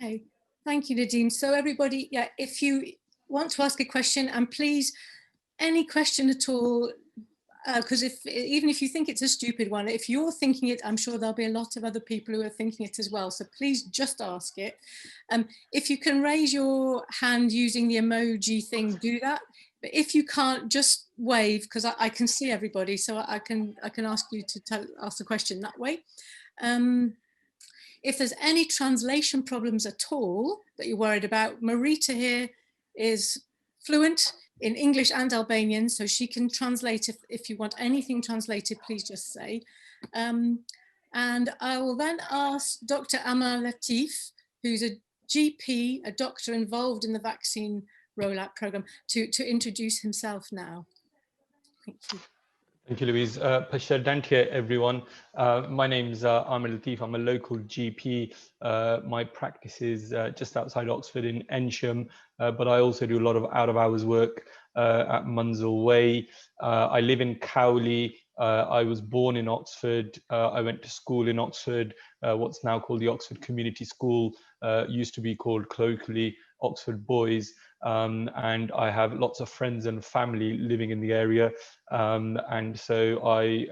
Okay, thank you, Nadeem. So everybody, yeah, if you want to ask a question, and please, any question at all, because even if you think it's a stupid one, if you're thinking it, I'm sure there'll be a lot of other people who are thinking it as well. So please just ask it. If you can raise your hand using the emoji thing, do that. But if you can't, just wave, because I can see everybody, so I can ask you to ask the question that way. If there's any translation problems at all that you're worried about, Marita here is fluent in English and Albanian, so she can translate. If you want anything translated, please just say. And I will then ask Dr. Amal Latif, who's a GP, a doctor involved in the vaccine rollout program, to introduce himself now. Thank you. Thank you, Louise. Pashadantia, everyone. My name's Amal Latif. I'm a local GP. My practice is just outside Oxford in Ensham, but I also do a lot of out-of-hours work at Munsell Way. I live in Cowley. I was born in Oxford. I went to school in Oxford, what's now called the Oxford Community School, used to be called colloquially Oxford Boys. And I have lots of friends and family living in the area. And so I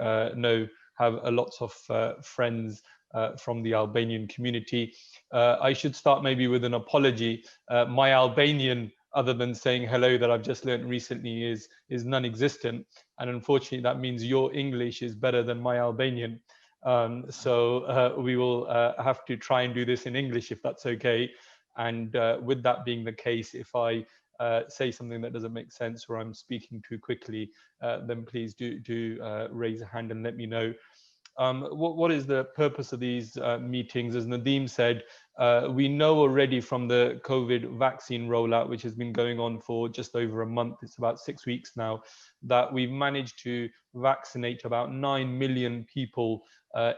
have lots of friends from the Albanian community. I should start maybe with an apology. My Albanian, other than saying hello that I've just learned recently, is non-existent. And unfortunately, that means your English is better than my Albanian. So we will have to try and do this in English, if that's okay. And with that being the case, if I say something that doesn't make sense or I'm speaking too quickly, then please do raise a hand and let me know. What is the purpose of these meetings? As Nadeem said, we know already from the COVID vaccine rollout, which has been going on for just over a month, it's about 6 weeks now, that we've managed to vaccinate about 9 million people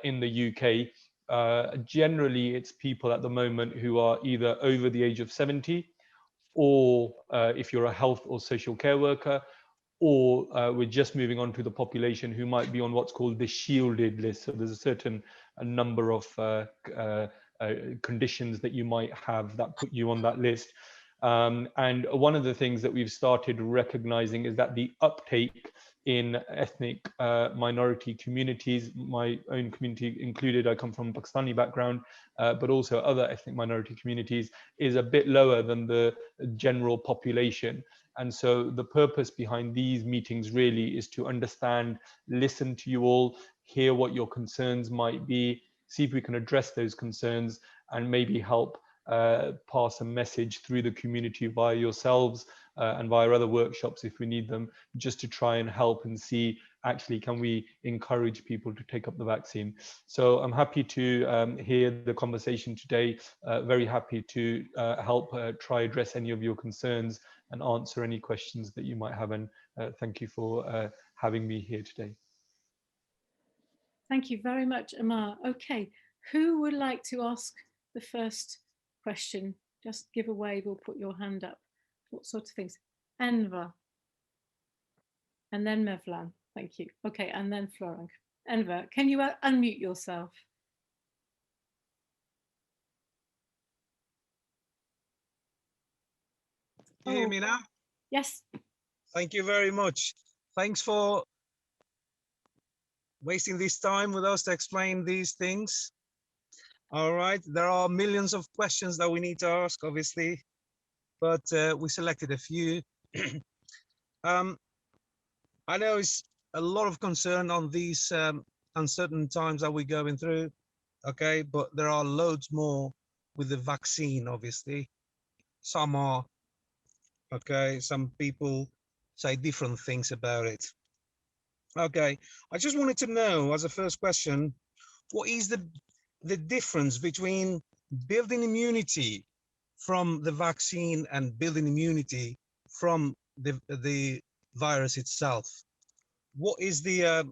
in the UK. Generally, it's people at the moment who are either over the age of 70, or if you're a health or social care worker, or we're just moving on to the population who might be on what's called the shielded list. So there's a certain number of conditions that you might have that put you on that list. And one of the things that we've started recognizing is that the uptake in ethnic minority communities, my own community included, I come from a Pakistani background, but also other ethnic minority communities, is a bit lower than the general population. And so the purpose behind these meetings really is to understand, listen to you all, hear what your concerns might be, see if we can address those concerns, and maybe help pass a message through the community via yourselves and via other workshops if we need them, just to try and help and see actually can we encourage people to take up the vaccine. So I'm happy to hear the conversation today, very happy to help try address any of your concerns and answer any questions that you might have, and thank you for having me here today. Thank you very much, Amar. Okay, who would like to ask the first question? Just give a wave or put your hand up. What sort of things? Enver. And then Mevlan. Thank you. Okay, and then Florent. Enver, can you unmute yourself? Can you hear me now? Yes. Thank you very much. Thanks for wasting this time with us to explain these things. All right, there are millions of questions that we need to ask, obviously, but we selected a few. I know it's a lot of concern on these uncertain times that we're going through, okay, but there are loads more with the vaccine, obviously. Some are, okay, some people say different things about it. Okay, I just wanted to know, as a first question, what is the difference between building immunity from the vaccine and building immunity from the virus itself? What is the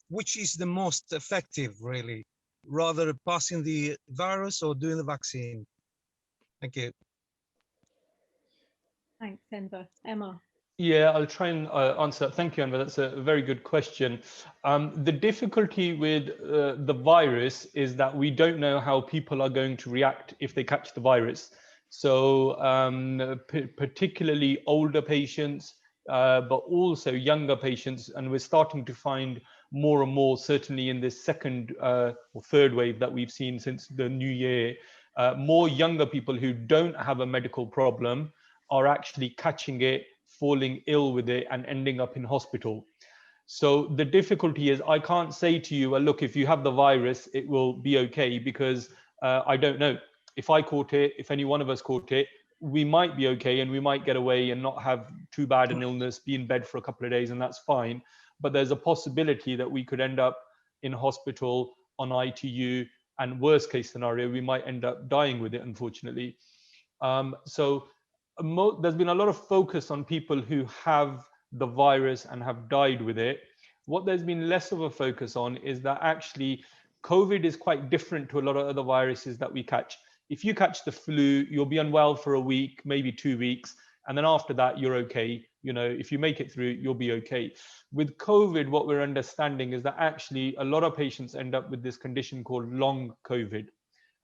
which is the most effective, really, rather passing the virus or doing the vaccine? Thank you. Thanks, Enver. Emma. Yeah, I'll try and answer that. Thank you, Anwar. That's a very good question. The difficulty with the virus is that we don't know how people are going to react if they catch the virus. So particularly older patients, but also younger patients, and we're starting to find more and more, certainly in this second or third wave that we've seen since the new year, more younger people who don't have a medical problem are actually catching it, falling ill with it, and ending up in hospital. So the difficulty is I can't say to you, well, look, if you have the virus, it will be okay, because I don't know. If I caught it, if any one of us caught it, we might be okay and we might get away and not have too bad an illness, be in bed for a couple of days, and that's fine. But there's a possibility that we could end up in hospital on ITU, and worst case scenario, we might end up dying with it, unfortunately. So there's been a lot of focus on people who have the virus and have died with it. What there's been less of a focus on is that actually COVID is quite different to a lot of other viruses that we catch. If you catch the flu, you'll be unwell for a week, maybe 2 weeks, and then after that, you're okay. You know, if you make it through, you'll be okay. With COVID, what we're understanding is that actually a lot of patients end up with this condition called long COVID.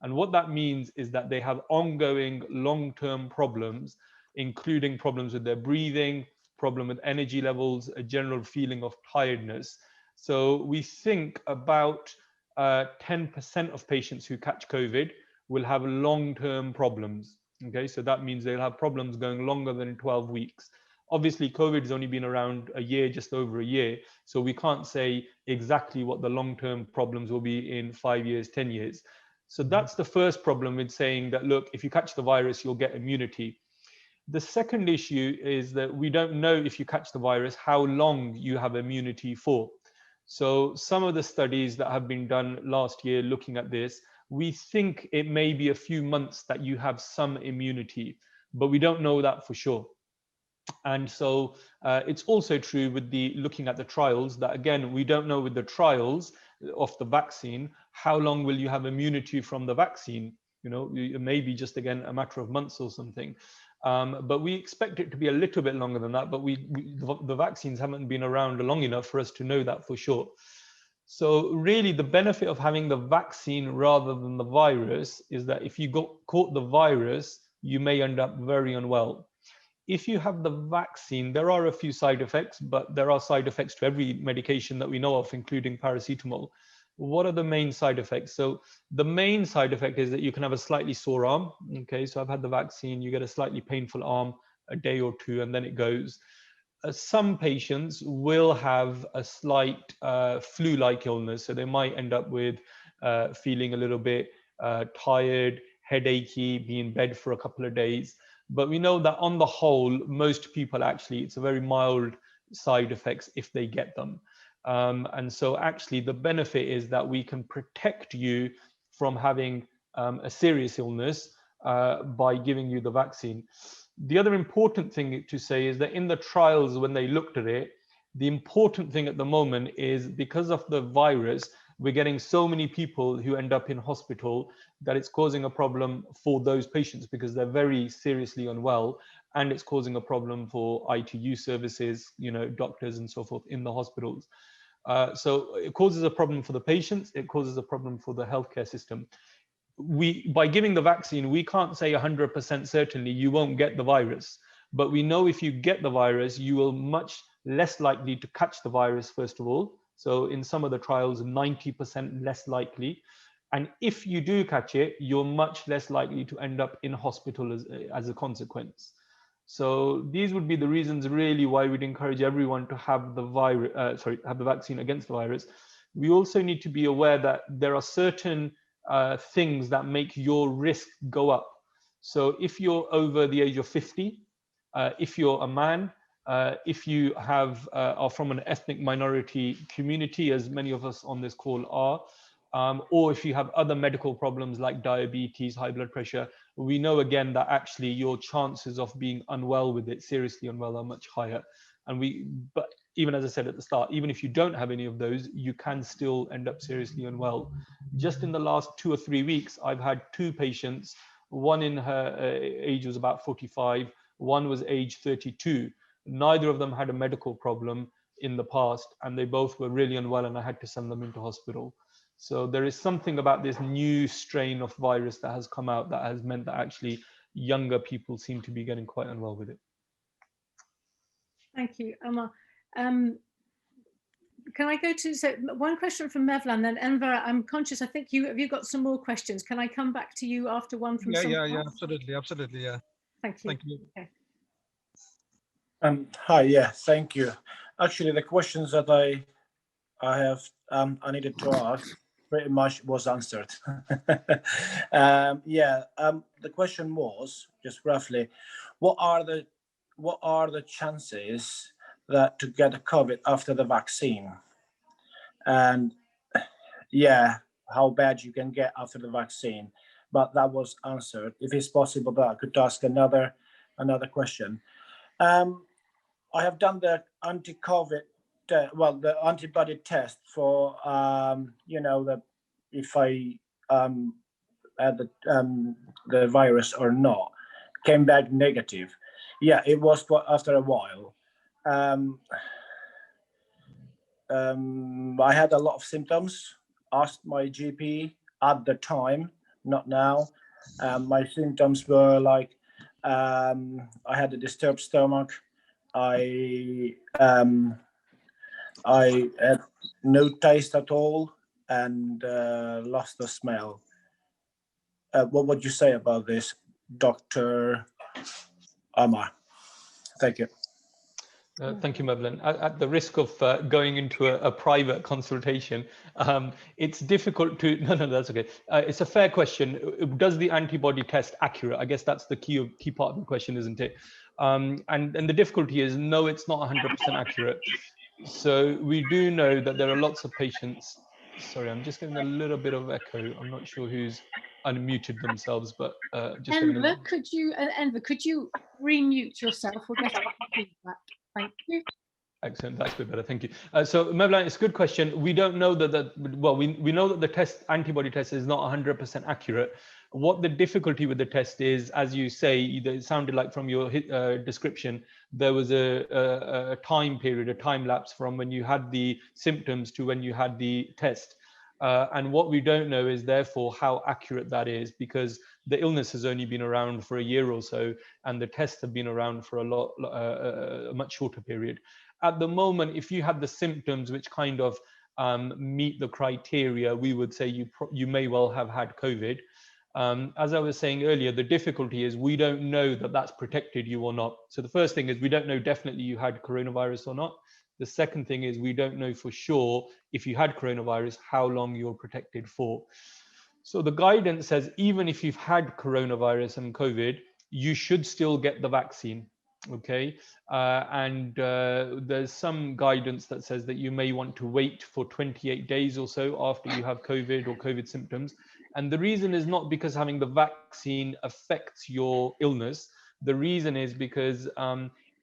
And what that means is that they have ongoing long-term problems, including problems with their breathing, problem with energy levels, a general feeling of tiredness. So we think about 10% of patients who catch COVID will have long-term problems. Okay, so that means they'll have problems going longer than 12 weeks. Obviously, COVID has only been around a year, just over a year. So we can't say exactly what the long-term problems will be in 5 years, 10 years. So that's the first problem with saying that, look, if you catch the virus, you'll get immunity. The second issue is that we don't know if you catch the virus, how long you have immunity for. So some of the studies that have been done last year looking at this, we think it may be a few months that you have some immunity, but we don't know that for sure. And so it's also true with the looking at the trials that, again, we don't know with the trials of the vaccine, how long will you have immunity from the vaccine? You know, it may be just, again, a matter of months or something. But we expect it to be a little bit longer than that, but the vaccines haven't been around long enough for us to know that for sure. So really the benefit of having the vaccine rather than the virus is that if you caught the virus, you may end up very unwell. If you have the vaccine, there are a few side effects, but there are side effects to every medication that we know of, including paracetamol. What are the main side effects? So the main side effect is that you can have a slightly sore arm. Okay, so I've had the vaccine, you get a slightly painful arm a day or two, and then it goes. Some patients will have a slight flu-like illness, so they might end up with feeling a little bit tired, headachy, be in bed for a couple of days. But we know that on the whole, most people actually, it's a very mild side effects if they get them. And so actually the benefit is that we can protect you from having a serious illness by giving you the vaccine. The other important thing to say is that in the trials, when they looked at it, the important thing at the moment is because of the virus, we're getting so many people who end up in hospital that it's causing a problem for those patients because they're very seriously unwell, and it's causing a problem for ITU services, you know, doctors and so forth in the hospitals. So it causes a problem for the patients, it causes a problem for the healthcare system. By giving the vaccine, we can't say 100% certainly you won't get the virus, but we know if you get the virus, you will much less likely to catch the virus, first of all. So in some of the trials, 90% less likely. And if you do catch it, you're much less likely to end up in hospital as a consequence. So these would be the reasons really why we'd encourage everyone to have the have the vaccine against the virus. We also need to be aware that there are certain things that make your risk go up. So if you're over the age of 50, if you're a man, if you are from an ethnic minority community, as many of us on this call are, or if you have other medical problems like diabetes, high blood pressure, we know again that actually your chances of being unwell with it, seriously unwell, are much higher. But even as I said at the start, even if you don't have any of those, you can still end up seriously unwell. Just in the last 2 or 3 weeks, I've had 2 patients, one in her age was about 45, one was age 32. Neither of them had a medical problem in the past, and they both were really unwell, and I had to send them into hospital. So there is something about this new strain of virus that has come out that has meant that actually younger people seem to be getting quite unwell with it. Thank you, Omar. Can I go to one question from Mevlan, then Enver? I'm conscious. I think you got some more questions. Can I come back to you after one from someone else? Absolutely, yeah. Thank you. Thank you. Okay. Hi, yeah, thank you. Actually, the questions that I needed to ask pretty much was answered. The question was just roughly, what are the chances that to get a COVID after the vaccine, and how bad you can get after the vaccine? But that was answered. If it's possible that I could ask another question. I have done the anti-COVID, the antibody test for, if I had the virus or not. Came back negative. Yeah, it was after a while. I had a lot of symptoms. Asked my GP at the time, not now. My symptoms were like I had a disturbed stomach. I had no taste at all and lost the smell. What would you say about this, Dr. Amar? Thank you. Thank you, Mevlan. At the risk of going into a private consultation, it's difficult to, no, that's okay. It's a fair question. Does the antibody test accurate? I guess that's the key part of the question, isn't it? And the difficulty is, no, it's not 100% accurate. So we do know that there are lots of patients. Sorry, I'm just getting a little bit of echo. I'm not sure who's unmuted themselves, but just Enver, could you remute yourself? We'll get feedback. Thank you. Excellent, that's a bit better, thank you. So Mevlan, it's a good question. We don't know we know that the antibody test is not 100% accurate. What the difficulty with the test is, as you say, it sounded like from your description, there was a time period, a time lapse from when you had the symptoms to when you had the test. And what we don't know is therefore how accurate that is, because the illness has only been around for a year or so, and the tests have been around for a much shorter period. At the moment, if you had the symptoms which kind of meet the criteria, we would say you may well have had COVID. As I was saying earlier, the difficulty is we don't know that that's protected you or not. So the first thing is we don't know definitely you had coronavirus or not. The second thing is we don't know for sure if you had coronavirus, how long you're protected for. So the guidance says even if you've had coronavirus and COVID, you should still get the vaccine. Okay, there's some guidance that says that you may want to wait for 28 days or so after you have COVID or COVID symptoms. And the reason is not because having the vaccine affects your illness. The reason is because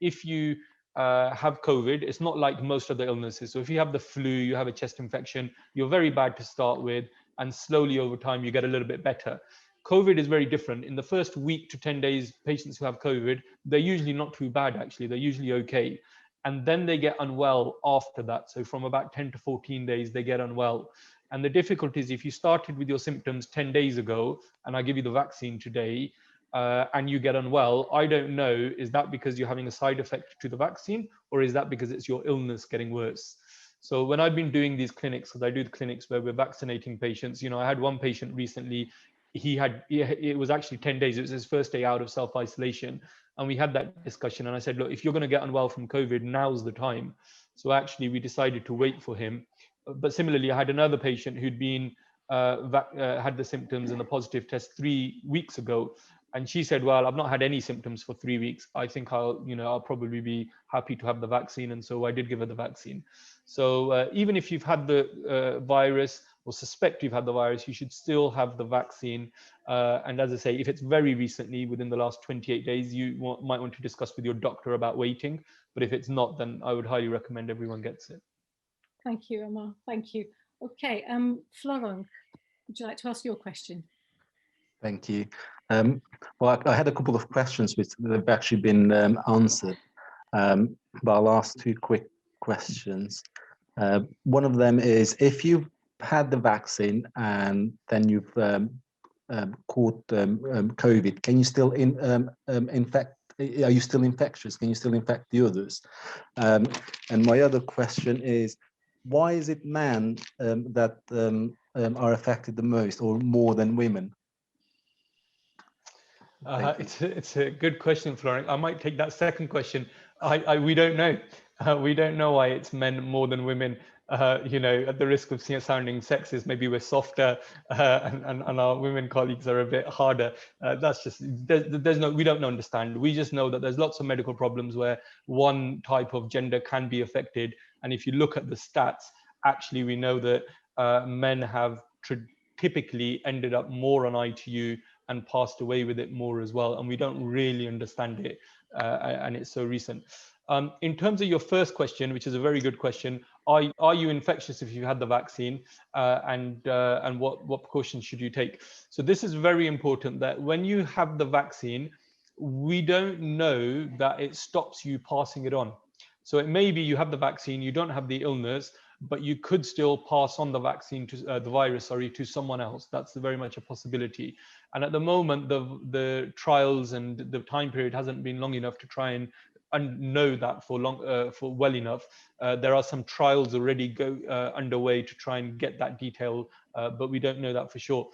if you have COVID, it's not like most other illnesses. So if you have the flu, you have a chest infection, you're very bad to start with, and slowly over time you get a little bit better. COVID is very different. In the first week to 10 days, patients who have COVID, they're usually not too bad, actually. They're usually okay. And then they get unwell after that. So from about 10 to 14 days, they get unwell. And the difficulty is if you started with your symptoms 10 days ago, and I give you the vaccine today, and you get unwell, I don't know, is that because you're having a side effect to the vaccine, or is that because it's your illness getting worse? So when I've been doing these clinics, because I do the clinics where we're vaccinating patients, I had one patient recently, it was actually 10 days. It was his first day out of self-isolation. And we had that discussion. And I said, look, if you're going to get unwell from COVID, now's the time. So actually, we decided to wait for him. But similarly, I had another patient who'd been had the symptoms and the positive test 3 weeks ago. And she said, well, I've not had any symptoms for 3 weeks. I think I'll probably be happy to have the vaccine. And so I did give her the vaccine. So even if you've had the virus, or suspect you've had the virus, you should still have the vaccine. And as I say, if it's very recently, within the last 28 days, you might want to discuss with your doctor about waiting. But if it's not, then I would highly recommend everyone gets it. Thank you, Omar. Thank you. Okay, Florent, would you like to ask your question? Thank you. Well, I had a couple of questions which have actually been answered. but I'll ask two quick questions. One of them is, if you've had the vaccine and then you've caught COVID, can you still infect? Are you still infectious? Can you still infect the others? And my other question is, why is it men that are affected the most, or more than women? It's a good question, Florian. I might take that second question. We don't know. We don't know why it's men more than women. You know, at the risk of sounding sexist, maybe we're softer and our women colleagues are a bit harder. That's just, we don't understand. We just know that there's lots of medical problems where one type of gender can be affected. And if you look at the stats, actually, we know that men have typically ended up more on ITU and passed away with it more as well. And we don't really understand it. And it's so recent. In terms of your first question, which is a very good question, are you infectious if you had the vaccine, and what precautions should you take? So this is very important, that when you have the vaccine, we don't know that it stops you passing it on. So it may be you have the vaccine, you don't have the illness, but you could still pass on the vaccine to the virus, to someone else. That's very much a possibility. And at the moment, the trials and the time period hasn't been long enough to try and know that for well enough. There are some trials already underway to try and get that detail, but we don't know that for sure.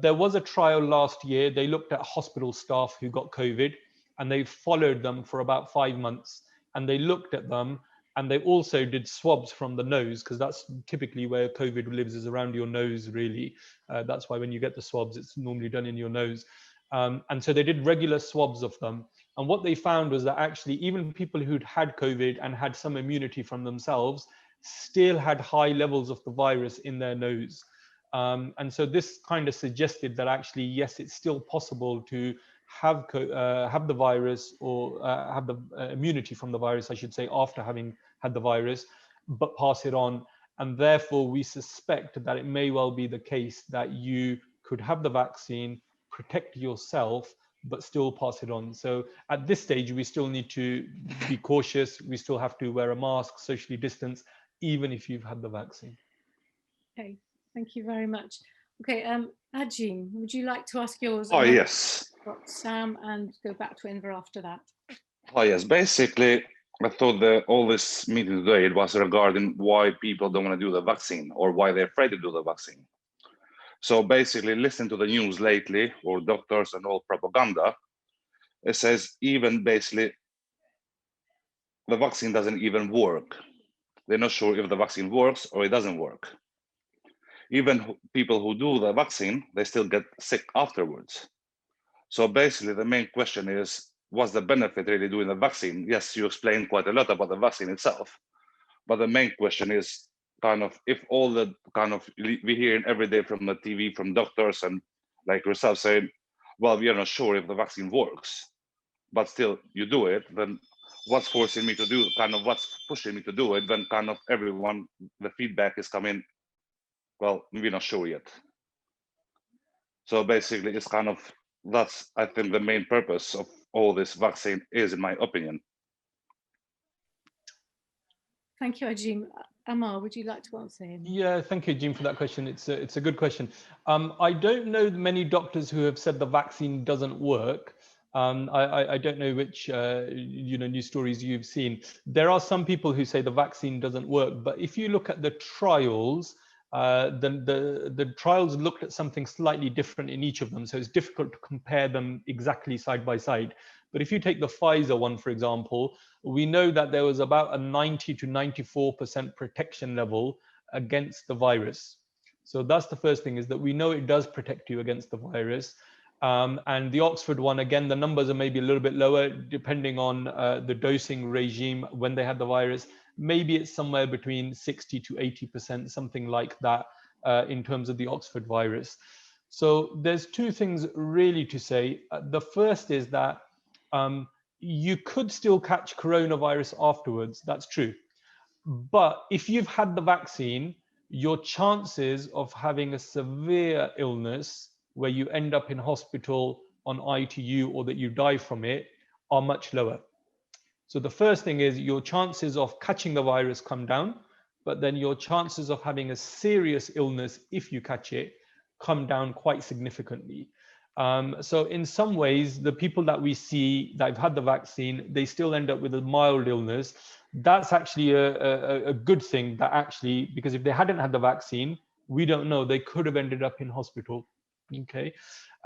There was a trial last year. They looked at hospital staff who got COVID, and they followed them for about 5 months, and they looked at them, and they also did swabs from the nose, because that's typically where COVID lives, is around your nose, really. That's why when you get the swabs, it's normally done in your nose. And so they did regular swabs of them. And what they found was that actually even people who'd had COVID and had some immunity from themselves still had high levels of the virus in their nose. And so this kind of suggested that actually, yes, it's still possible to have the virus, or have the immunity from the virus, I should say, after having had the virus, but pass it on. And therefore, we suspect that it may well be the case that you could have the vaccine, protect yourself, but still pass it on. So at this stage, we still need to be cautious. We still have to wear a mask, socially distance, even if you've had the vaccine. Okay, thank you very much. Okay, Ajim, would you like to ask yours? Oh, yes. Got Sam, and go back to Enver after that. Oh, yes. Basically, I thought that all this meeting today, it was regarding why people don't want to do the vaccine, or why they're afraid to do the vaccine. So basically, listen to the news lately, or doctors and all propaganda. It says even basically the vaccine doesn't even work. They're not sure if the vaccine works or it doesn't work. Even people who do the vaccine, they still get sick afterwards. So basically, the main question is, what's the benefit really doing the vaccine? Yes, you explained quite a lot about the vaccine itself, but the main question is kind of, if all the kind of, we hear every day from the TV, from doctors and like yourself saying, well, we are not sure if the vaccine works, but still you do it, then what's forcing me to do, kind of what's pushing me to do it, when kind of everyone, the feedback is coming, well, we're not sure yet. So basically, it's kind of, that's, I think, the main purpose of all this vaccine is, in my opinion. Thank you, Ajim. Amar, would you like to answer him? Yeah, thank you, Jim, for that question. It's a good question. I don't know many doctors who have said the vaccine doesn't work. I don't know which news stories you've seen. There are some people who say the vaccine doesn't work, but if you look at the trials, the trials looked at something slightly different in each of them, so it's difficult to compare them exactly side by side. But if you take the Pfizer one, for example, we know that there was about a 90 to 94% protection level against the virus. So that's the first thing, is that we know it does protect you against the virus. And the Oxford one, again, the numbers are maybe a little bit lower depending on the dosing regime when they had the virus. Maybe it's somewhere between 60 to 80%, something like that, in terms of the Oxford virus. So there's two things really to say. The first is that you could still catch coronavirus afterwards. That's true. But if you've had the vaccine, your chances of having a severe illness where you end up in hospital on ITU or that you die from it are much lower. So the first thing is your chances of catching the virus come down, but then your chances of having a serious illness if you catch it come down quite significantly. So in some ways, the people that we see that have had the vaccine, they still end up with a mild illness. That's actually a good thing, that actually, because if they hadn't had the vaccine, we don't know, they could have ended up in hospital. Okay.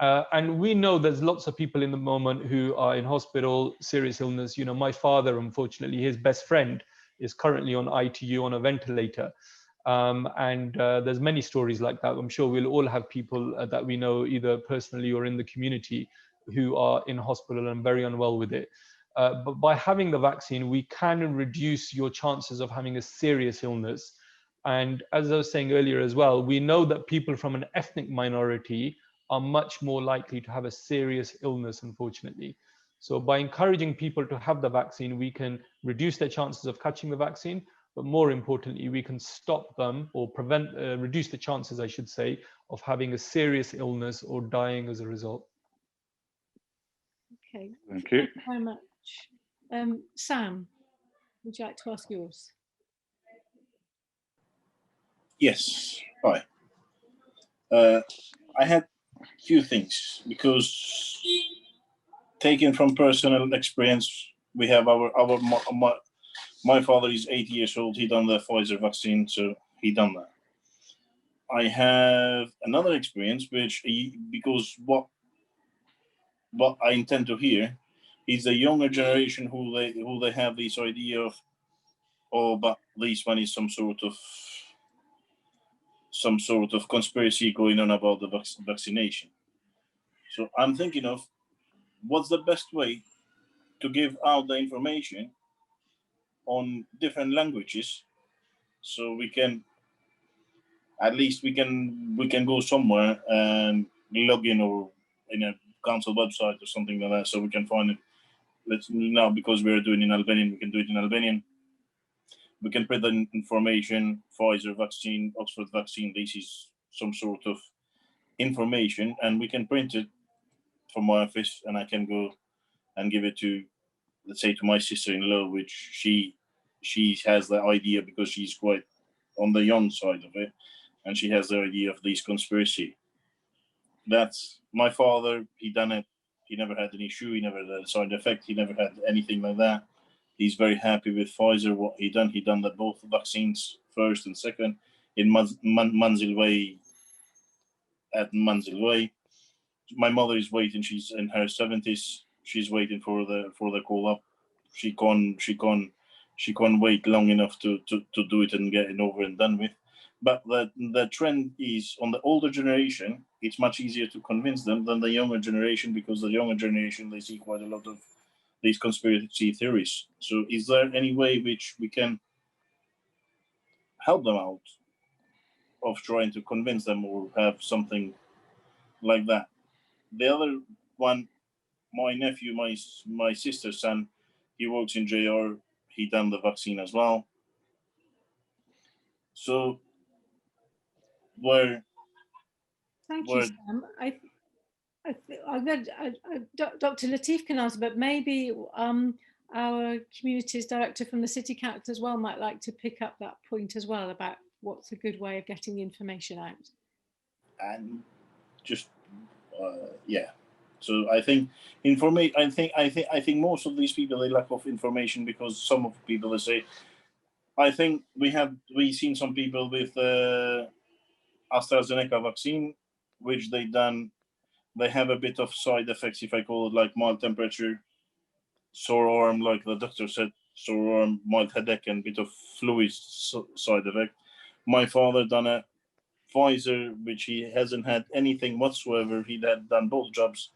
And we know there's lots of people in the moment who are in hospital, serious illness. You know, my father, unfortunately, his best friend is currently on ITU on a ventilator. And there's many stories like that. I'm sure we'll all have people that we know either personally or in the community who are in hospital and very unwell with it. But by having the vaccine, we can reduce your chances of having a serious illness. And as I was saying earlier as well, we know that people from an ethnic minority are much more likely to have a serious illness, unfortunately. So by encouraging people to have the vaccine, we can reduce their chances of catching the vaccine, but more importantly, we can stop them or reduce the chances, I should say, of having a serious illness or dying as a result. Okay, Thank you. thank you very much. Sam, would you like to ask yours? Yes. Hi. I had few things, because taken from personal experience, we have my father is 80 years old. He done the Pfizer vaccine, so he done that. I have another experience, because what I intend to hear is the younger generation who they have this idea of, oh, but this one is some sort of conspiracy going on about the vaccination. So I'm thinking of what's the best way to give out the information on different languages, so we can at least we can go somewhere and log in, or in a council website or something like that, so we can find it. Let's now, because we're doing in Albanian, we can do it in Albanian. We can put the information: Pfizer vaccine, Oxford vaccine. This is some sort of information, and we can print it from my office, and I can go and give it to, let's say, to my sister-in-law, which she has the idea, because she's quite on the young side of it, and she has the idea of this conspiracy. That's my father. He done it. He never had an issue. He never had a side effect. He never had anything like that. He's very happy with Pfizer. What he done the both vaccines, first and second, in Manzilway. At Manzilway, my mother is waiting. She's in her 70s. She's waiting for the call up. She can't wait long enough to do it and get it over and done with. But the trend is on the older generation. It's much easier to convince them than the younger generation, because the younger generation, they see quite a lot of these conspiracy theories. So is there any way which we can help them out of trying to convince them, or have something like that? The other one, my nephew, my sister's son, he works in JR. He done the vaccine as well. So Thank you, Sam. Dr. Latif can answer, but maybe our communities director from the City Council as well might like to pick up that point as well, about what's a good way of getting the information out. And just yeah. So I think I think most of these people, they lack of information, because some of the people, they say, I think we seen some people with AstraZeneca vaccine, which they have a bit of side effects, if I call it, like mild temperature, sore arm, like the doctor said, sore arm, mild headache, and bit of fluid side effect. My father done a Pfizer, which he hasn't had anything whatsoever. He had done both jobs,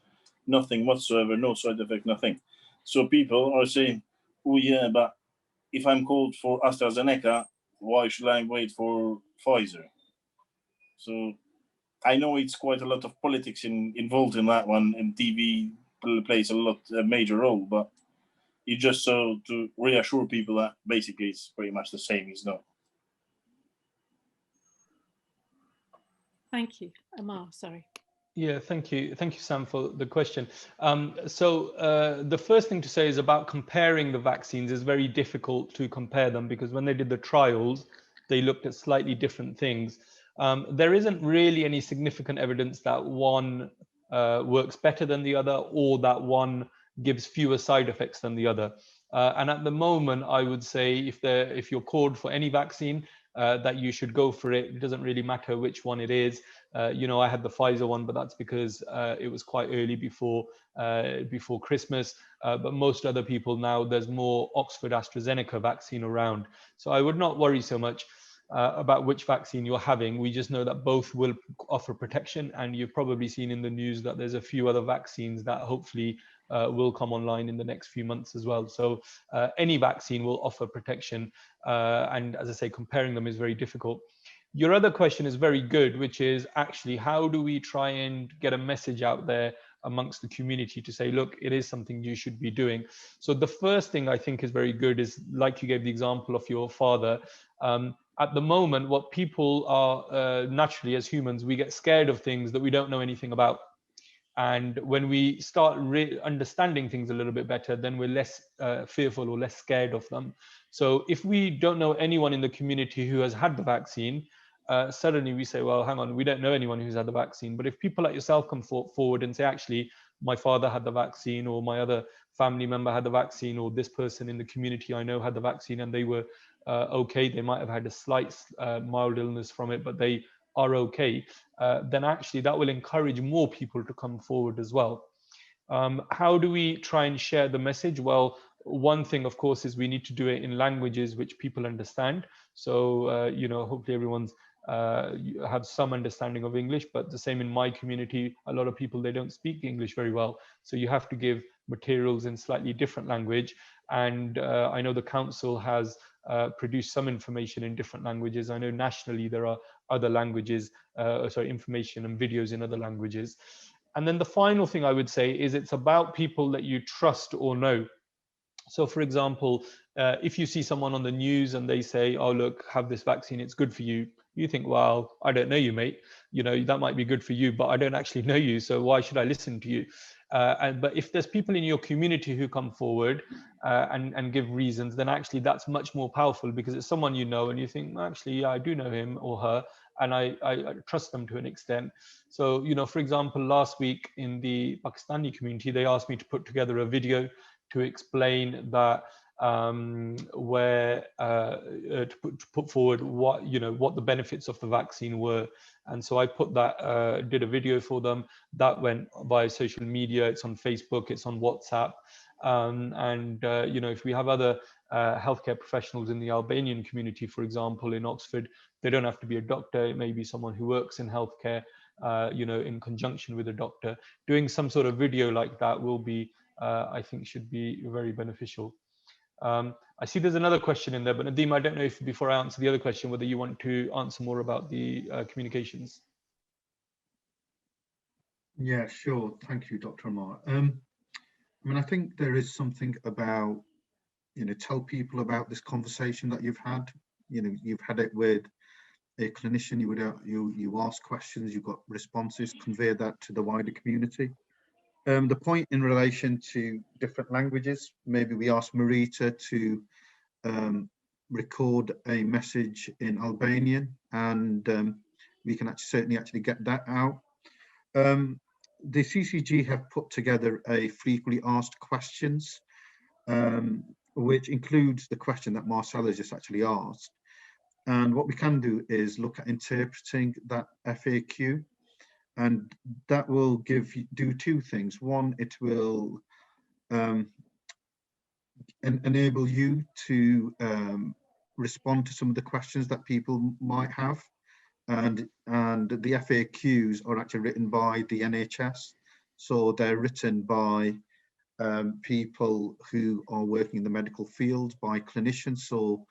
nothing whatsoever, no side effect, nothing. So people are saying, oh yeah, but if I'm called for AstraZeneca, why should I wait for Pfizer? So I know it's quite a lot of politics involved in that one, and TV plays a major role, but it's just so to reassure people that basically it's pretty much the same as no. Thank you. Amar, sorry. Yeah, thank you, Sam, for the question. The first thing to say is about comparing the vaccines. Is very difficult to compare them because when they did the trials, they looked at slightly different things. There isn't really any significant evidence that one works better than the other, or that one gives fewer side effects than the other. And at the moment, I would say if you're called for any vaccine, that you should go for it. It doesn't really matter which one it is. You know, I had the Pfizer one, but that's because it was quite early before Christmas. But most other people now, there's more Oxford AstraZeneca vaccine around. So I would not worry so much about which vaccine you're having. We just know that both will offer protection, and you've probably seen in the news that there's a few other vaccines that hopefully will come online in the next few months as well. So any vaccine will offer protection, and as I say, comparing them is very difficult. Your other question is very good, which is actually how do we try and get a message out there amongst the community to say, look, it is something you should be doing. So the first thing I think is very good is, like you gave the example of your father. At the moment, what people are naturally, as humans, we get scared of things that we don't know anything about. And when we start understanding things a little bit better, then we're less fearful or less scared of them. So if we don't know anyone in the community who has had the vaccine, suddenly we say, well, hang on, we don't know anyone who's had the vaccine. But if people like yourself come forward and say, actually, my father had the vaccine, or my other family member had the vaccine, or this person in the community I know had the vaccine and they were okay, they might have had a slight mild illness from it, but they are okay, then actually that will encourage more people to come forward as well. How do we try and share the message? Well, one thing, of course, is we need to do it in languages which people understand. So, you know, hopefully everyone's have some understanding of English, but the same in my community, a lot of people, they don't speak English very well. So you have to give materials in slightly different language. And I know the council has produced some information in different languages. I know nationally there are other languages, information and videos in other languages. And then the final thing I would say is it's about people that you trust or know. So for example, if you see someone on the news and they say, oh, look, have this vaccine, it's good for you. You think, well, I don't know you, mate. You know, that might be good for you, but I don't actually know you. So why should I listen to you? But if there's people in your community who come forward and give reasons, then actually that's much more powerful, because it's someone you know and you think, actually, yeah, I do know him or her, and I trust them to an extent. So, you know, for example, last week in the Pakistani community, they asked me to put together a video to explain that to put forward what the benefits of the vaccine were. And so I put that, did a video for them that went via social media. It's on Facebook, it's on WhatsApp. You know, if we have other healthcare professionals in the Albanian community, for example, in Oxford, they don't have to be a doctor. It may be someone who works in healthcare, you know, in conjunction with a doctor. Doing some sort of video like that will be, I think, should be very beneficial. I see there's another question in there, but Nadeem, I don't know if before I answer the other question, whether you want to answer more about the communications. Yeah, sure. Thank you, Dr. Amar. I mean, I think there is something about, you know, tell people about this conversation that you've had. You know, you've had it with a clinician, you ask questions, you got responses, convey that to the wider community. The point in relation to different languages, maybe we ask Marita to record a message in Albanian, and we can certainly get that out. The CCG have put together a frequently asked questions, which includes the question that Marcella just actually asked. And what we can do is look at interpreting that FAQ, and that will do two things. One, it will enable you to respond to some of the questions that people might have. And the FAQs are actually written by the NHS. So they're written by people who are working in the medical field, by clinicians, so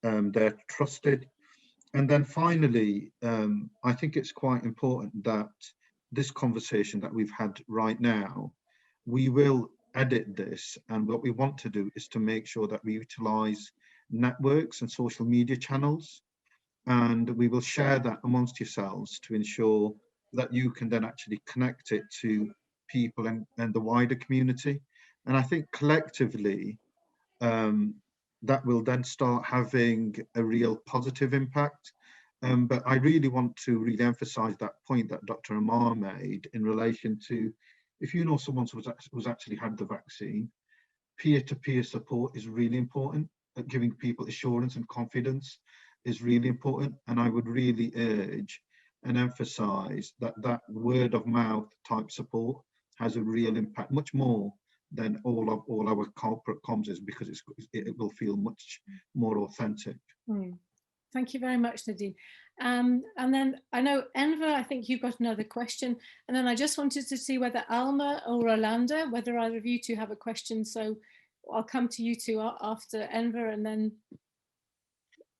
they're trusted. And then finally, I think it's quite important that this conversation that we've had right now, we will edit this, and what we want to do is to make sure that we utilize networks and social media channels, and we will share that amongst yourselves to ensure that you can then actually connect it to people and the wider community. And I think collectively, that will then start having a real positive impact. But I really want to really emphasize that point that Dr. Amar made in relation to, if you know someone who's actually had the vaccine, peer-to-peer support is really important. Giving people assurance and confidence is really important. And I would really urge and emphasize that that word of mouth type support has a real impact, much more than all our corporate comms is, because it will feel much more authentic. Thank you very much, Nadine. And then I know, Enver, I think you've got another question. And then I just wanted to see whether Alma or Rolanda, whether either of you two have a question. So I'll come to you two after Enver, and then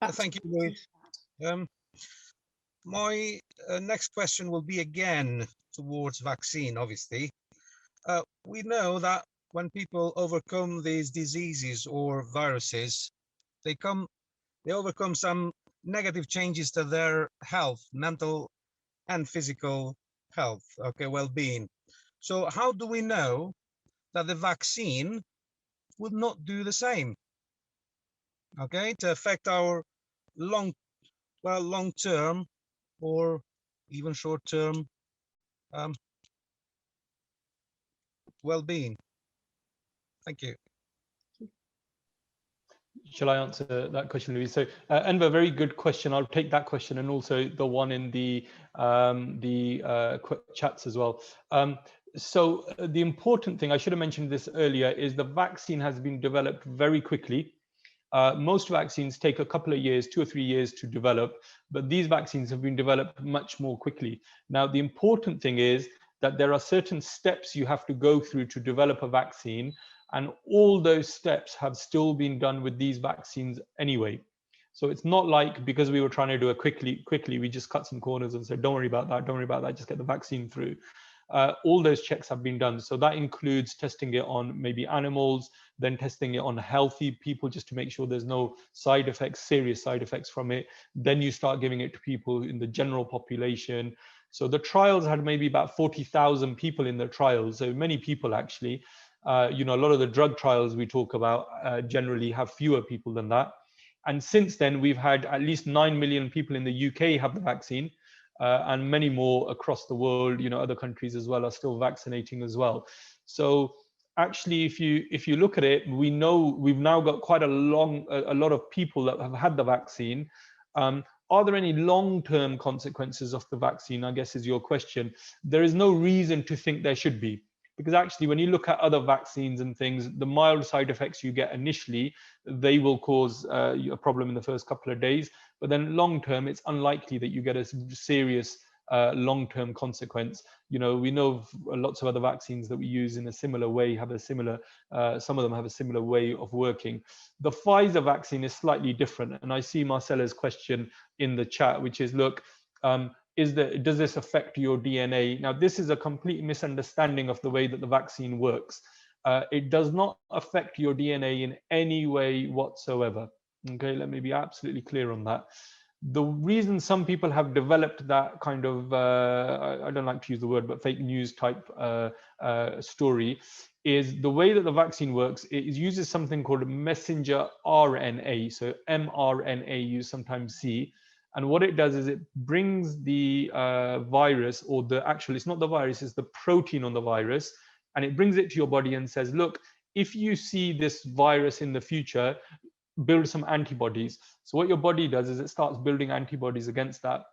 thank you, Louise. My next question will be again towards vaccine, obviously. We know that when people overcome these diseases or viruses, they overcome some negative changes to their health, mental and physical health, okay, well-being. So how do we know that the vaccine would not do the same, okay, to affect our long-term or even short-term well-being? Thank you. Shall I answer that question, Louise? So, Enver, very good question. I'll take that question and also the one in the chats as well. So the important thing, I should have mentioned this earlier, is the vaccine has been developed very quickly. Most vaccines take a couple of years, 2 or 3 years to develop, but these vaccines have been developed much more quickly. Now, the important thing is that there are certain steps you have to go through to develop a vaccine, and all those steps have still been done with these vaccines anyway. So it's not like because we were trying to do it quickly, we just cut some corners and said, don't worry about that, just get the vaccine through. All those checks have been done. So that includes testing it on maybe animals, then testing it on healthy people just to make sure there's no side effects, serious side effects from it. Then you start giving it to people in the general population. So the trials had maybe about 40,000 people in the trials. So many people actually. A lot of the drug trials we talk about generally have fewer people than that. And since then, we've had at least 9 million people in the UK have the vaccine, and many more across the world. Other countries as well are still vaccinating as well. So actually, if you look at it, we know we've now got quite a lot of people that have had the vaccine. Are there any long-term consequences of the vaccine, I guess is your question. There is no reason to think there should be. Because actually, when you look at other vaccines and things, the mild side effects you get initially, they will cause a problem in the first couple of days. But then long term, it's unlikely that you get a serious long-term consequence. We know lots of other vaccines that we use in a similar way have a similar, some of them have a similar way of working. The Pfizer vaccine is slightly different. And I see Marcella's question in the chat, which is, look, does this affect your DNA? Now, this is a complete misunderstanding of the way that the vaccine works. It does not affect your DNA in any way whatsoever. Okay, let me be absolutely clear on that. The reason some people have developed that kind of, I don't like to use the word, but fake news type story, is the way that the vaccine works. It uses something called messenger RNA, so mRNA you sometimes see. And what it does is it brings the virus, or it's not the virus, it's the protein on the virus, and it brings it to your body and says, look, if you see this virus in the future, build some antibodies. So what your body does is it starts building antibodies against that.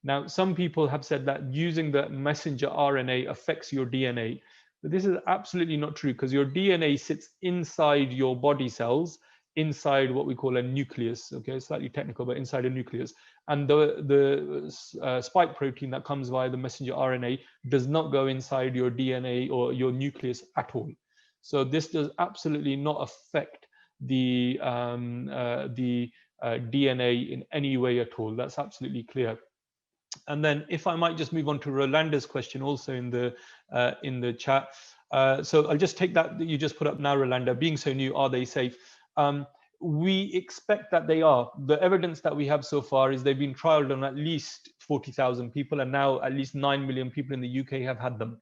Now, some people have said that using the messenger RNA affects your DNA, but this is absolutely not true, because your DNA sits inside your body cells, inside what we call a nucleus. Okay, slightly technical, but inside a nucleus. And the spike protein that comes via the messenger RNA does not go inside your DNA or your nucleus at all. So this does absolutely not affect the DNA in any way at all. That's absolutely clear. And then, if I might just move on to Rolanda's question, also in the chat. So I'll just take that you just put up now, Rolanda. Being so new, are they safe? We expect that they are. The evidence that we have so far is they've been trialed on at least 40,000 people, and now at least 9 million people in the UK have had them.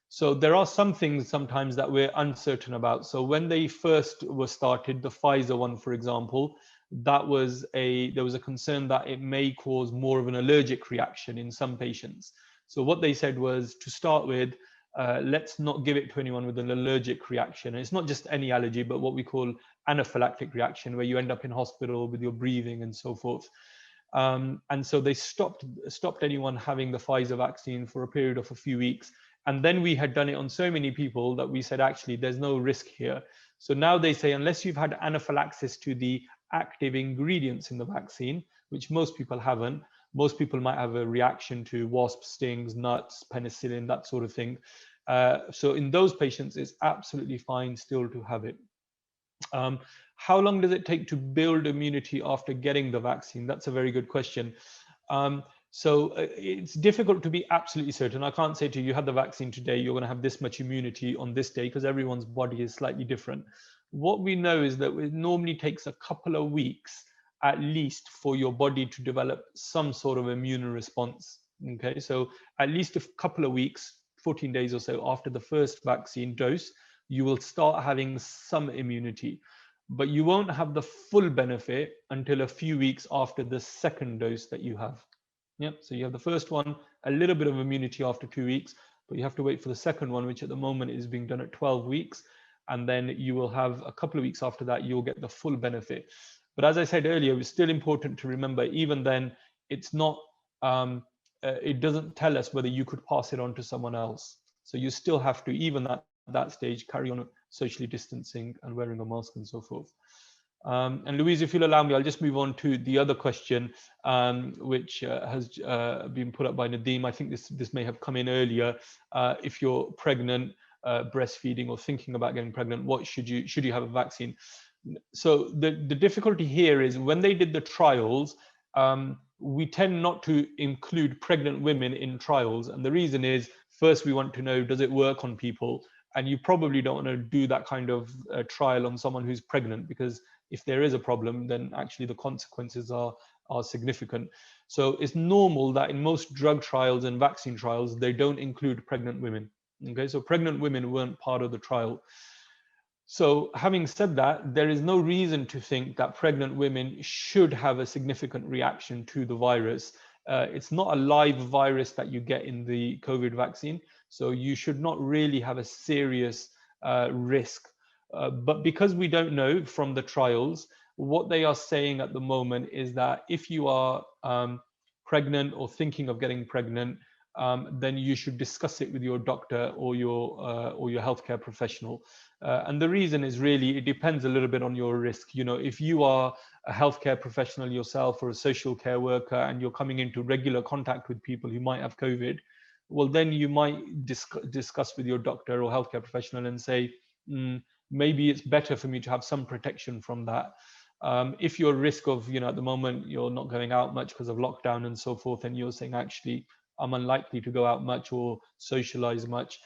So there are some things sometimes that we're uncertain about. So when they first were started, the Pfizer one, for example, there was a concern that it may cause more of an allergic reaction in some patients. So what they said was, to start with, let's not give it to anyone with an allergic reaction. And it's not just any allergy, but what we call anaphylactic reaction, where you end up in hospital with your breathing and so forth. And so they stopped anyone having the Pfizer vaccine for a period of a few weeks. And then we had done it on so many people that we said, actually, there's no risk here. So now they say, unless you've had anaphylaxis to the active ingredients in the vaccine, which most people haven't, most people might have a reaction to wasp stings, nuts, penicillin, that sort of thing. So in those patients, it's absolutely fine still to have it. How long does it take to build immunity after getting the vaccine? That's a very good question. So it's difficult to be absolutely certain. I can't say to you, you had the vaccine today, you're going to have this much immunity on this day, because everyone's body is slightly different. What we know is that it normally takes a couple of weeks at least for your body to develop some sort of immune response. Okay, so at least a couple of weeks, 14 days or so after the first vaccine dose, you will start having some immunity, but you won't have the full benefit until a few weeks after the second dose that you have. Yep, so you have the first one, a little bit of immunity after 2 weeks, but you have to wait for the second one, which at the moment is being done at 12 weeks. And then you will have a couple of weeks after that, you'll get the full benefit. But as I said earlier, it's still important to remember, even then, it's not, it doesn't tell us whether you could pass it on to someone else. So you still have to, even at that stage, carry on socially distancing and wearing a mask and so forth. And Louise, if you'll allow me, I'll just move on to the other question, which has been put up by Nadeem. I think this may have come in earlier. If you're pregnant, breastfeeding, or thinking about getting pregnant, what should you have a vaccine? So the difficulty here is, when they did the trials, we tend not to include pregnant women in trials. And the reason is, first, we want to know, does it work on people? And you probably don't want to do that kind of trial on someone who's pregnant, because if there is a problem, then actually the consequences are significant. So it's normal that in most drug trials and vaccine trials, they don't include pregnant women. Okay, so pregnant women weren't part of the trial. So having said that, there is no reason to think that pregnant women should have a significant reaction to the virus. It's not a live virus that you get in the COVID vaccine, so you should not really have a serious risk. But because we don't know from the trials, what they are saying at the moment is that if you are pregnant or thinking of getting pregnant, then you should discuss it with your doctor or your healthcare professional. And the reason is, really, it depends a little bit on your risk. You know, if you are a healthcare professional yourself or a social care worker, and you're coming into regular contact with people who might have COVID, well, then you might discuss with your doctor or healthcare professional and say, maybe it's better for me to have some protection from that. If you're at risk of, you know, at the moment, you're not going out much because of lockdown and so forth, and you're saying, actually, I'm unlikely to go out much or socialize much,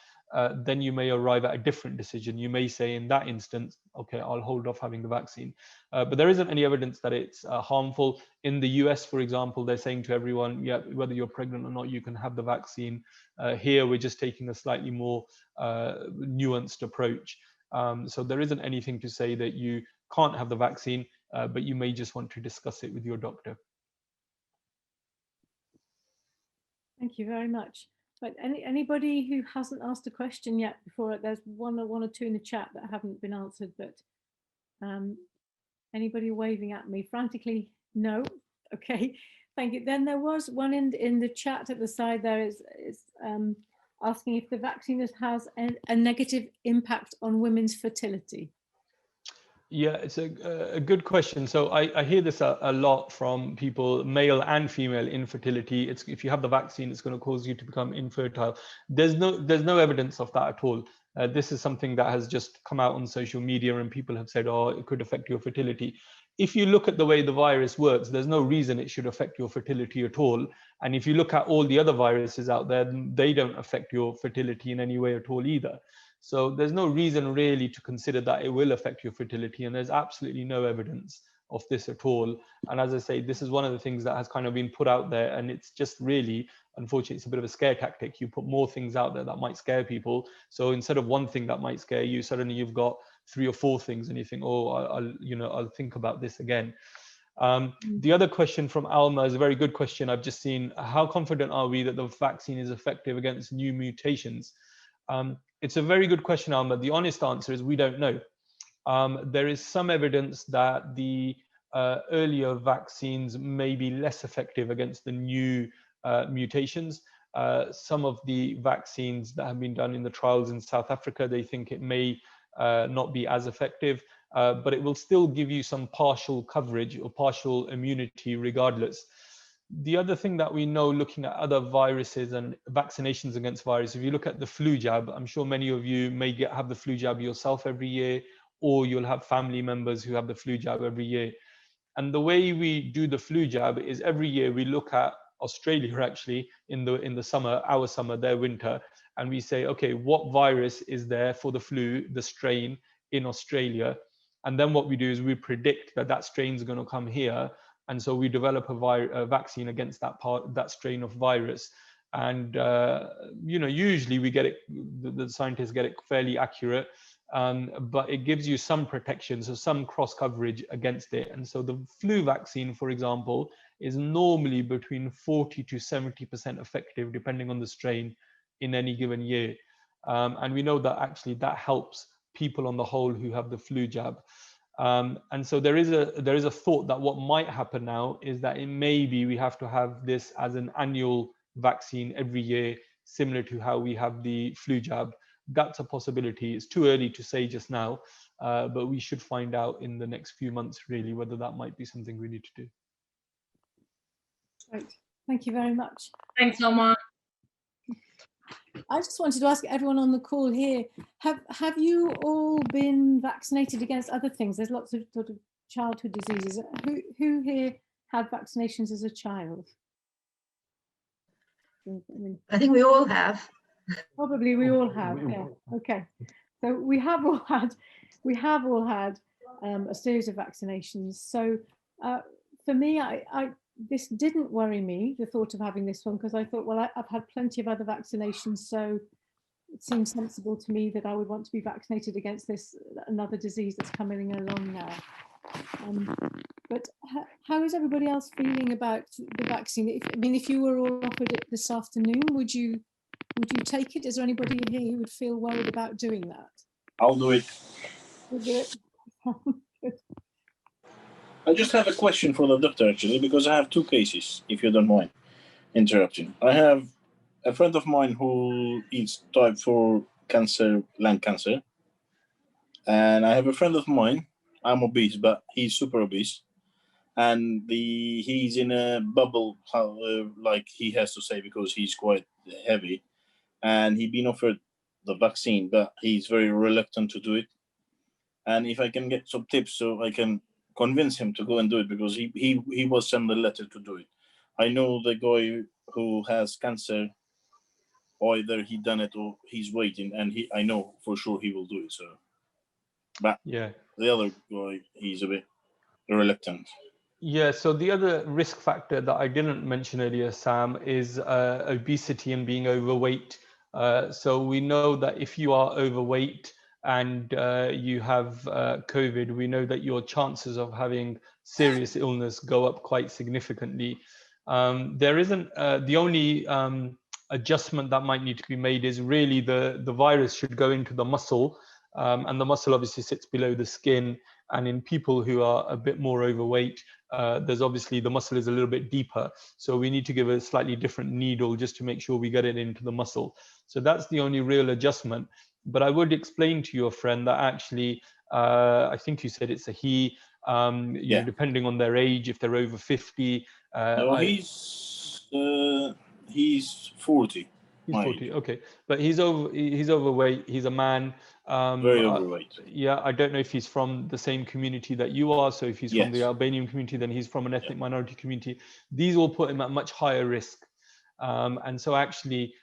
then you may arrive at a different decision. You may say, in that instance, okay, I'll hold off having the vaccine. But there isn't any evidence that it's harmful. In the US, for example, they're saying to everyone, yeah, whether you're pregnant or not, you can have the vaccine. Here, we're just taking a slightly more nuanced approach. So there isn't anything to say that you can't have the vaccine, but you may just want to discuss it with your doctor. Thank you very much. But anybody who hasn't asked a question yet before, there's one or two in the chat that haven't been answered, but anybody waving at me frantically? No. Okay, thank you. Then there was one in the chat at the side there, is asking if the vaccine has a negative impact on women's fertility. Yeah, it's a good question. So I hear this a lot from people, male and female infertility. It's, if you have the vaccine, it's going to cause you to become infertile. There's no evidence of that at all. This is something that has just come out on social media, and people have said, oh, it could affect your fertility. If you look at the way the virus works, there's no reason it should affect your fertility at all. And if you look at all the other viruses out there, they don't affect your fertility in any way at all either. So there's no reason really to consider that it will affect your fertility, and there's absolutely no evidence of this at all. And as I say, this is one of the things that has kind of been put out there, and it's just really, unfortunately, it's a bit of a scare tactic. You put more things out there that might scare people. So instead of one thing that might scare you, suddenly you've got 3 or 4 things, and you think, oh, I'll think about this again. The other question from Alma is a very good question. I've just seen, how confident are we that the vaccine is effective against new mutations? It's a very good question, Alma. The honest answer is we don't know. There is some evidence that the earlier vaccines may be less effective against the new mutations. Some of the vaccines that have been done in the trials in South Africa, they think it may not be as effective, but it will still give you some partial coverage or partial immunity regardless. The other thing that we know, looking at other viruses and vaccinations against virus, if you look at the flu jab, I'm sure many of you may have the flu jab yourself every year, or you'll have family members who have the flu jab every year. And the way we do the flu jab is every year we look at Australia, actually, in the summer, our summer, their winter, and we say, okay, what virus is there for the flu, the strain in Australia? And then what we do is we predict that that strain is going to come here. And so we develop a vaccine against that strain of virus. And, usually we get it, the scientists get it fairly accurate, but it gives you some protection, so some cross coverage against it. And so the flu vaccine, for example, is normally between 40 to 70% effective, depending on the strain in any given year. And we know that actually that helps people on the whole who have the flu jab. And so there is a thought that what might happen now is that it may be we have to have this as an annual vaccine every year, similar to how we have the flu jab. That's a possibility. It's too early to say just now, but we should find out in the next few months, really, whether that might be something we need to do. Great. Thank you very much. Thanks, Omar. I just wanted to ask everyone on the call here, have you all been vaccinated against other things? There's lots of sort of childhood diseases. Who here had vaccinations as a child? I think we all have. Probably we all have. Yeah. Okay. So we have all had a series of vaccinations. So for me, this didn't worry me, the thought of having this one, because I thought, well, I've had plenty of other vaccinations, so it seems sensible to me that I would want to be vaccinated against another disease that's coming along now. But how is everybody else feeling about the vaccine? If you were all offered it this afternoon, would you take it? Is there anybody here who would feel worried about doing that? I'll do it. You'll do it? I just have a question for the doctor, actually, because I have 2 cases, if you don't mind interrupting. I have a friend of mine who is type 4 cancer, lung cancer. And I have a friend of mine, I'm obese, but he's super obese. And he's in a bubble, like he has to say, because he's quite heavy. And he's been offered the vaccine, but he's very reluctant to do it. And if I can get some tips so I can convince him to go and do it, because he was sent a letter to do it. I know the guy who has cancer, either he done it or he's waiting, and I know for sure he will do it. So, but yeah, the other guy, he's a bit reluctant. Yeah, so the other risk factor that I didn't mention earlier, Sam, is obesity and being overweight. So we know that if you are overweight and you have COVID, we know that your chances of having serious illness go up quite significantly. There isn't, the only adjustment that might need to be made is really the virus should go into the muscle, and the muscle obviously sits below the skin. And in people who are a bit more overweight, there's obviously the muscle is a little bit deeper. So we need to give a slightly different needle just to make sure we get it into the muscle. So that's the only real adjustment. But I would explain to your friend that actually, I think you said it's a he, you know, depending on their age, if they're over 50. No, he's 40. He's 40, okay. But he's overweight, he's a man. Very overweight. Yeah, I don't know if he's from the same community that you are. So if he's from the Albanian community, then he's from an ethnic minority community. These all put him at much higher risk. And so actually,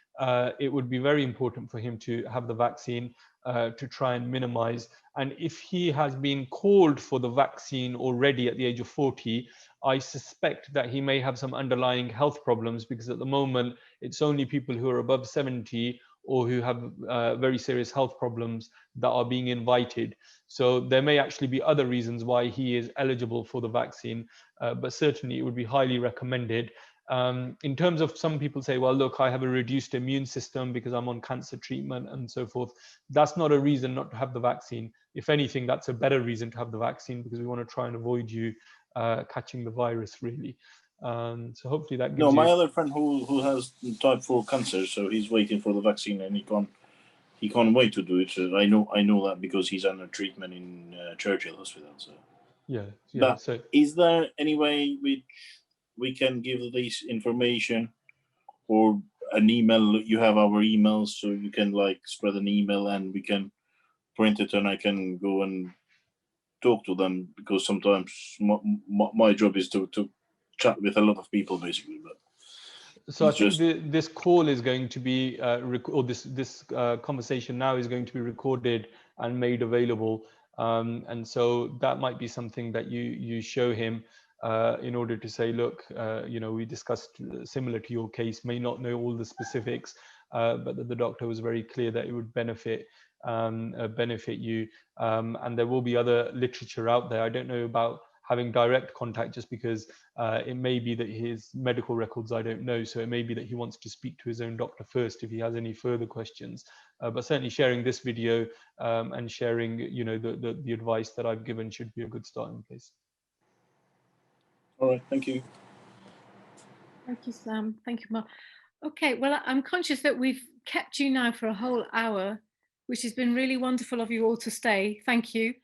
it would be very important for him to have the vaccine. to try and minimize. And if he has been called for the vaccine already at the age of 40, I suspect that he may have some underlying health problems, because at the moment it's only people who are above 70 or who have very serious health problems that are being invited. So there may actually be other reasons why he is eligible for the vaccine, but certainly it would be highly recommended. In terms of, some people say, well, look, I have a reduced immune system because I'm on cancer treatment and so forth. That's not a reason not to have the vaccine. If anything, that's a better reason to have the vaccine, because we want to try and avoid you catching the virus, really. So hopefully that gives No, my you... other friend who has type 4 cancer, so he's waiting for the vaccine and he can't wait to do it. So I know that because he's under treatment in Churchill Hospital. So yeah. but So is there any way which we can give this information, or an email? You have our emails, so you can like spread an email and we can print it and I can go and talk to them, because sometimes my job is to chat with a lot of people, basically. But so I think this call is going to be, or this conversation now is going to be recorded and made available. And so that might be something that you show him in order to say, look, we discussed similar to your case, may not know all the specifics, but the doctor was very clear that it would benefit you. And there will be other literature out there. I don't know about having direct contact, just because it may be that his medical records, I don't know. So it may be that he wants to speak to his own doctor first if he has any further questions. But certainly sharing this video and sharing, the advice that I've given should be a good starting place. all right, thank you. Thank you, Sam. Thank you, Mark. Okay, well, I'm conscious that we've kept you now for a whole hour, which has been really wonderful of you all to stay. Thank you.